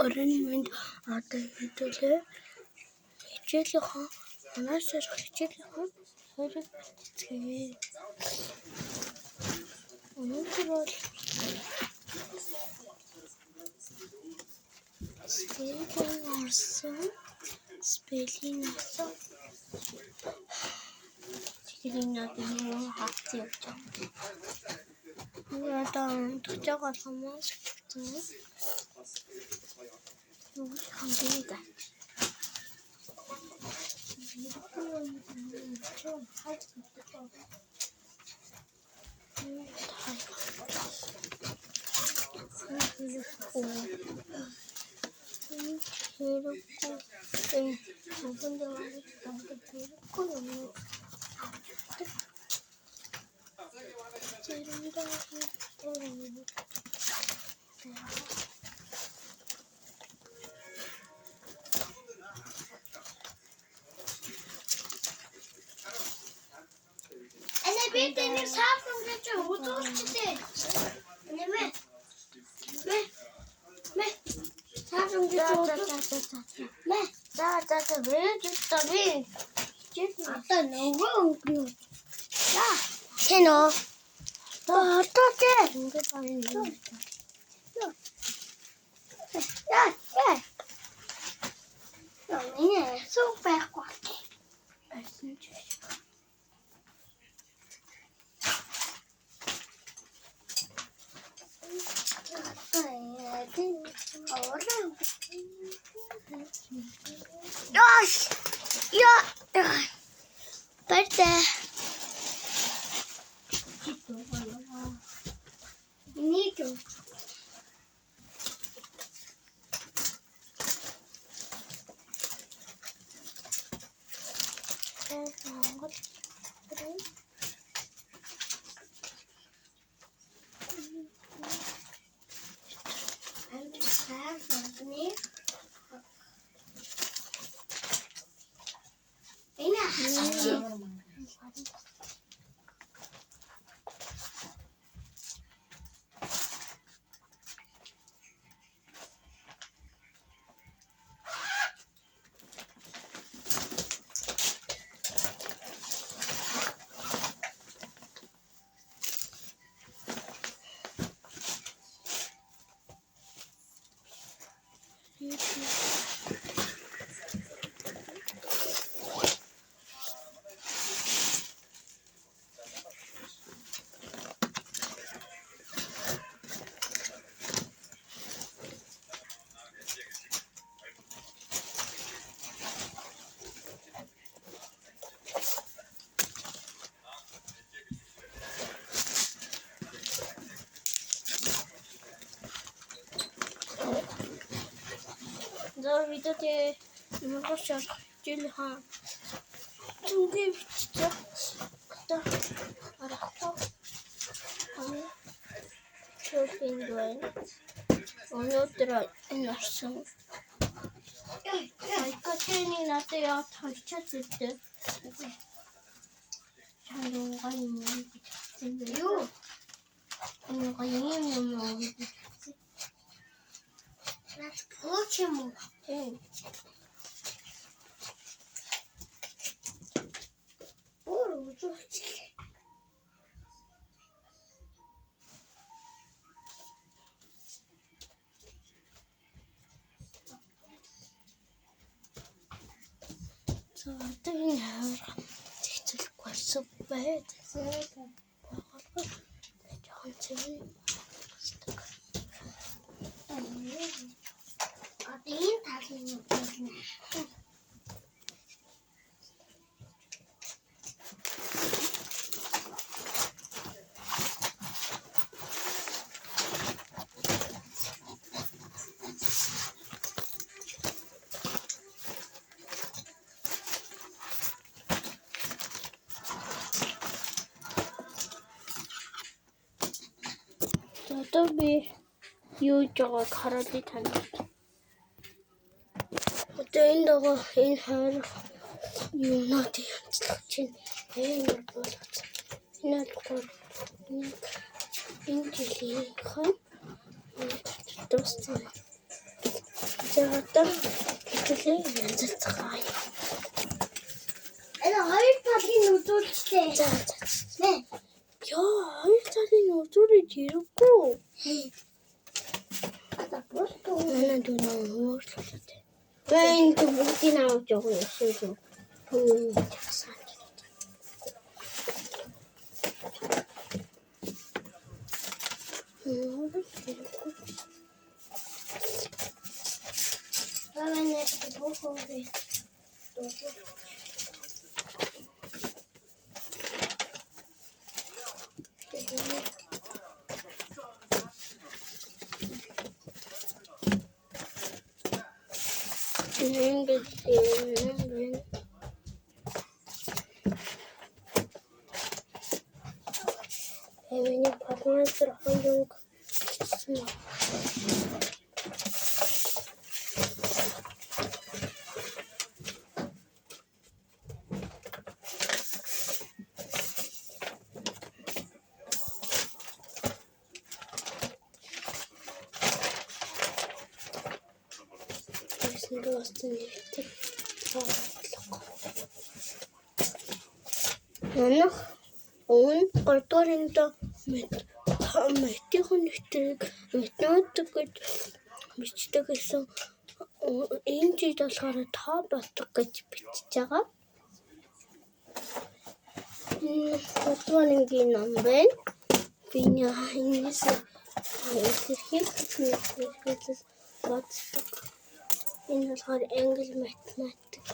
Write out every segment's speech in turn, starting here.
Орнамент одоо хэдүүлээ хичээлийнхаа манайшаар хичээлийнхаа хориг бэлтгэе. Өнөөдөр бол спеллинг орсон. Спеллинг надад юу хавц явж байгаа. Одоо төгсөөгөө хамаас гэсэн. Юу хамдаа. Ben de saatten geçiyor. Otur işte. Ne mi? Ne? Saatten geçiyor. Ne? Daha böyle tut tabii. Hatta ne oluyor? Ya. Sen o. Hatta gel. Gel. Ya yine süper kwak. Yosh! Ja! Bitte! Need to. За видеотэй юмрууч хичээлийнхаа түнгээ биччихээ. Одоо аргатай. Шофинг байна. Өнөөдөр энэ орсон. Айкатны надад яа тавьчихад үтээ. Чанга юм юу? Энэ юм Почему? Тэгний хавар тэгцэлгүй суппэт. Один талын үгүй. Одоо би юу жагааг хараад тань. Одоо энэ дагуу энэ хавар юунод янзлах чинь энэ болоод энэ жилийн хан дууссан. Жаадан хэвлээ янзлцгаа. Энэ хоёр талын үзүүлэлтээ. За. Нэ. Яа, хоёр талын үзүүлж ирэхгүй. Одоо просто Манай дүүнээ өөрчлөлт. Байн бүгдийг авч явах юм шүү. Түүний тасаа. Баванаа бохоогоо. Эвэний парламентэр хоёрыг Манайх өмнө 3 дуурын математикийн нэвтрийг математик гэж бичдэг гэсэн энэ жид болохоор тоо болдог гэж бичиж байгаа. Батуунгийн ном байна. Биний хинээс илэрхийлэл боддог. Энэ болохоор англи математик.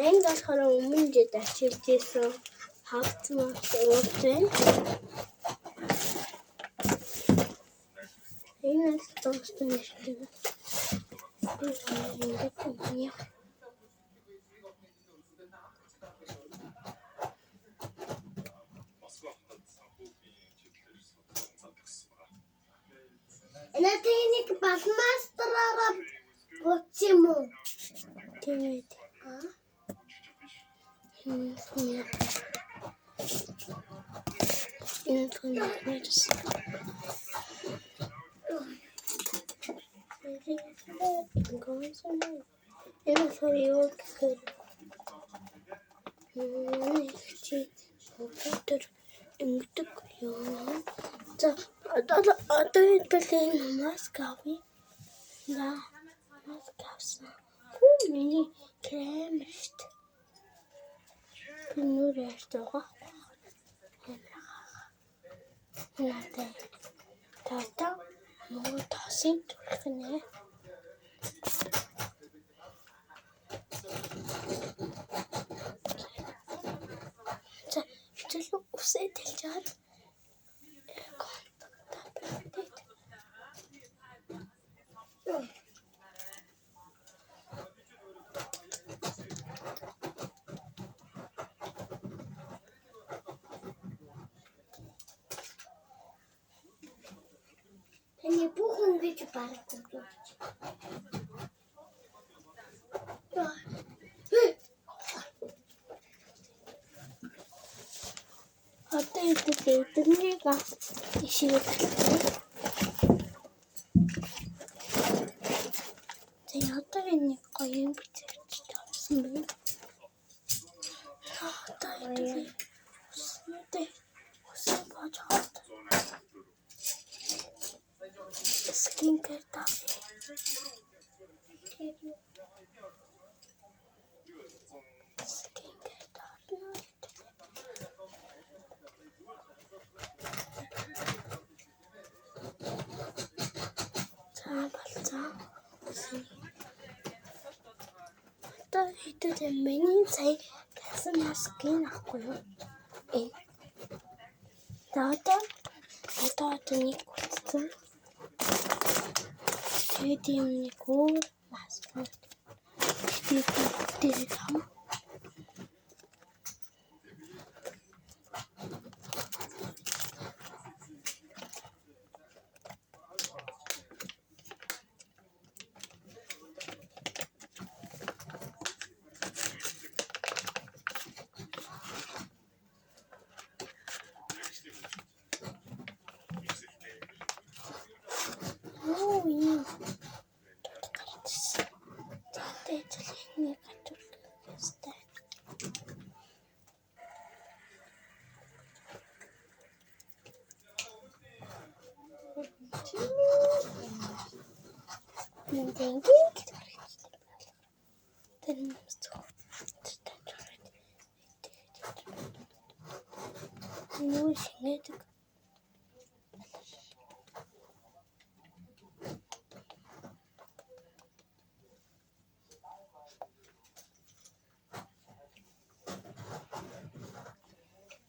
Энэ болохоор өмнө жид ачилж исэн хавцмаа уутай. Энэ тоосон нэртэй. Энэ тэнийг басмастраараа боцсон юм уу? Тэгээд энэ соёо гэхээр компьютер ингэдэг юм. За одоо энэ маскави. Да. Маскавсан. Миний кэмшт. Нүрээс байгаа. Тата нөгөө тасын төлөх нэ. За чөлөө үсээ дэлжаад Тэний бүх ингэж барахгүй. одоо эднийг ишээ. Тэгээ одоо энэ гоё юм бичиж тавьсан байна. Одоо энэ үсээ божоод skincare тав. Одоо хэдүүлээ миний сая гэсэн маскын авахгүй юу? Одоо нэг утсан. Тэгээд юм нэг өөр маск. Тэр хам.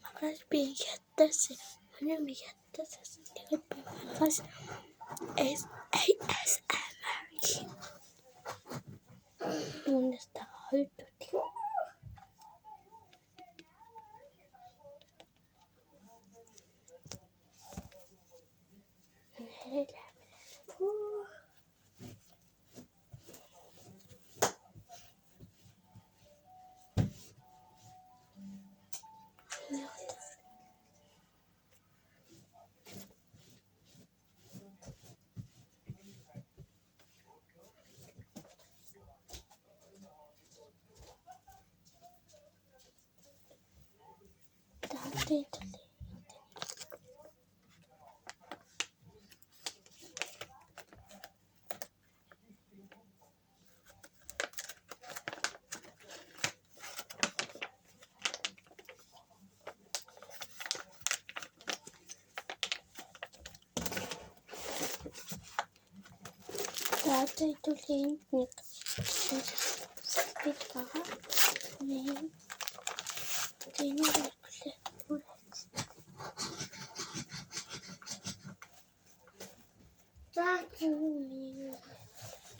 Маргааш би ятаас өнөө би ятаас тэгээд би маргааш ASMR юунаас та хоёр дутгийг Даатаа итүлийн нэг бид байгаа. Нэг тэнийг хэлээ.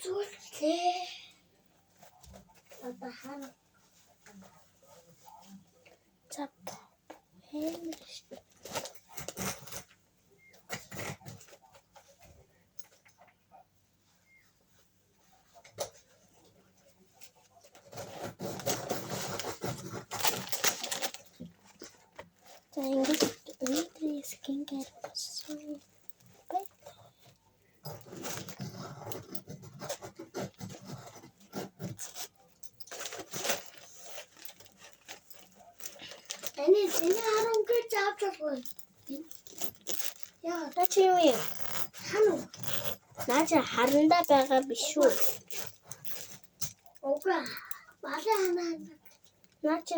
Зүлээ. Бахан. Цап. Хэмэш. За ингэж өнөөдрийн skincare болсон. Бай. Эний харан гэж авчихгүй. Яа, Наа чи юу юм? хано. Наа чи харандаа байгаа биш үү? Ога. Балаа. Наа чи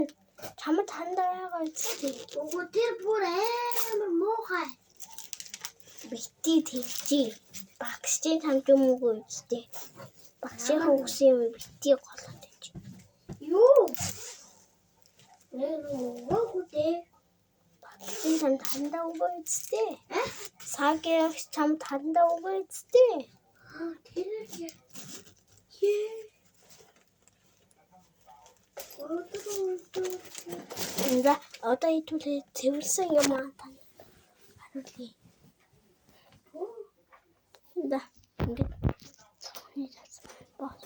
чамд хандаа байгаа үстэй. Ого тэр бүр амар муухай. Бити тэгжээ. Багшийн хамт юм уу үстэй. Багшийн хөгсөн юм бити голоод байж. Юу? Нэрээ. Багшийн хамт хандаа өгөө үстэй. Сагийн чамд хандаа өгөө үстэй. Тэр яа. За одоо итүүлээ цэвэрсэн юм аа тань. Харуулъя. Да. Ингээд цохны бас